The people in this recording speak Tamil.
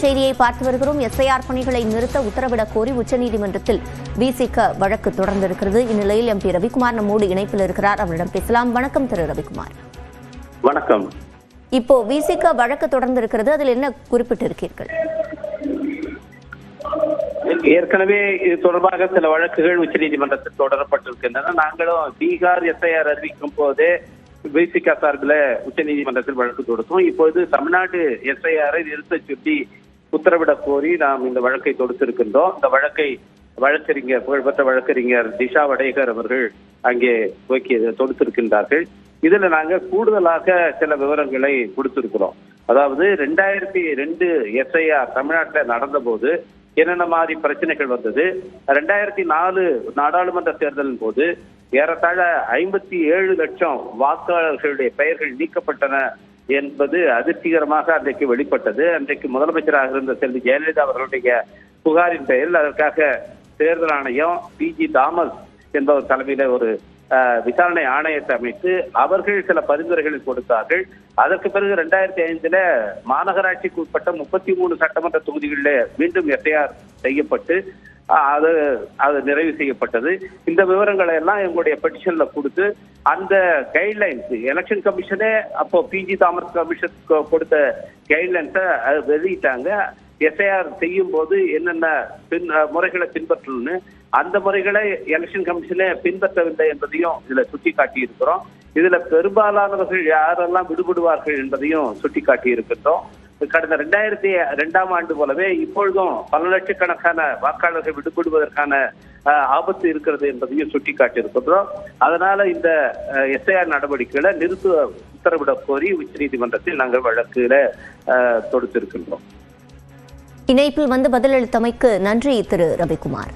செய்தியை பார்த்து வருகிறோம். எஸ்ஐஆர் பணிகளை நிறுத்த உத்தரவிடக் கோரி உச்சநீதிமன்றத்தில் விசிக வழக்கு தொடர்ந்திருக்கிறது. இந்நிலையில் எம்பி ரவிக்குமார் நம்மோடு இணைப்பில் இருக்கிறார். அவரிடம் பேசலாம். வணக்கம் திரு ரவிக்குமார். வணக்கம். இப்போ விசிக வழக்கு தொடர்ந்திருக்கிறது, அதில் என்ன குறிப்பிட்டிருக்கீர்கள்? ஏற்கனவே இது தொடர்பாக சில வழக்குகள் உச்சநீதிமன்றத்தில் தொடரப்பட்டிருக்கின்றன. நாங்களும் பீகார் எஸ்ஐஆர் அறிவிக்கும் போதே விசிக சார்பில் உச்சநீதிமன்றத்தில் வழக்கு தொடுத்தோம். இப்போது தமிழ்நாடு எஸ்ஐஆரை நிறுத்த சொல்லி உத்தரவிடக் கோரி நாம் இந்த வழக்கை தொடுத்திருக்கின்றோம். இந்த வழக்கை புகழ்பெற்ற வழக்கறிஞர் திஷா வடேகர் அவர்கள் அங்கே தொடுத்திருக்கின்றார்கள். இதுல நாங்க கூடுதலாக சில விவரங்களை கொடுத்திருக்கிறோம். அதாவது 2002 எஸ்ஐஆர் தமிழ்நாட்டில் நடந்த போது என்னென்ன மாதிரி பிரச்சனைகள் வந்தது, 2004 நாடாளுமன்ற தேர்தலின் போது ஏறத்தாழ 57 லட்சம் வாக்காளர்களுடைய பெயர்கள் நீக்கப்பட்டன என்பது அதிர்ச்சிகரமாக அன்றைக்கு வெளிப்பட்டது. அன்றைக்கு முதலமைச்சராக இருந்த செல்வி ஜெயலலிதா அவர்களுடைய புகாரின் பெயரில் அதற்காக தேர்தல் ஆணையம் PG தாமஸ் என்பவர் தலைமையில ஒரு விசாரணை ஆணையத்தை அமைத்து அவர்கள் சில பரிந்துரைகளை கொடுத்தார்கள். அதற்கு பிறகு 2005 மாநகராட்சிக்கு உட்பட்ட 33 சட்டமன்ற தொகுதிகளில் மீண்டும் எஸ்ஐஆர் செய்யப்பட்டு அது நிறைவு செய்யப்பட்டது. இந்த விவரங்களை எல்லாம் எங்களுடைய பெட்டிஷன்ல கொடுத்து அந்த கைட்லைன்ஸ் எலெக்ஷன் கமிஷனே அப்போ PG தாமஸ் கமிஷன் கொடுத்த கைட்லைன்ஸை வெளியிட்டாங்க. எஸ்ஐஆர் செய்யும் போது என்னென்ன முறைகளை பின்பற்றணும்னு அந்த முறைகளை எலெக்ஷன் கமிஷனே பின்பற்றவில்லை என்பதையும் இதுல சுட்டி காட்டி இருக்கிறோம். இதுல பெரும்பாலானவர்கள் யாரெல்லாம் விடுபடுவார்கள் என்பதையும் சுட்டி காட்டி இருக்கின்றோம். கடந்த 2002ஆம் ஆண்டு போலவே இப்பொழுதும் பல லட்சக்கணக்கான வாக்காளர்கள் விடுபடுவதற்கான ஆபத்து இருக்கிறது என்பதையும் சுட்டி காட்டியிருக்கின்றோம். அதனால இந்த எஸ்ஐஆர் நடவடிக்கைகளை நிறுத்த உத்தரவிடக் கோரி உச்சநீதிமன்றத்தில் நாங்கள் வழக்குல தொடுத்திருக்கின்றோம். இணைப்பில் வந்து பதிலளித்தமைக்கு நன்றி திரு ரவிக்குமார்.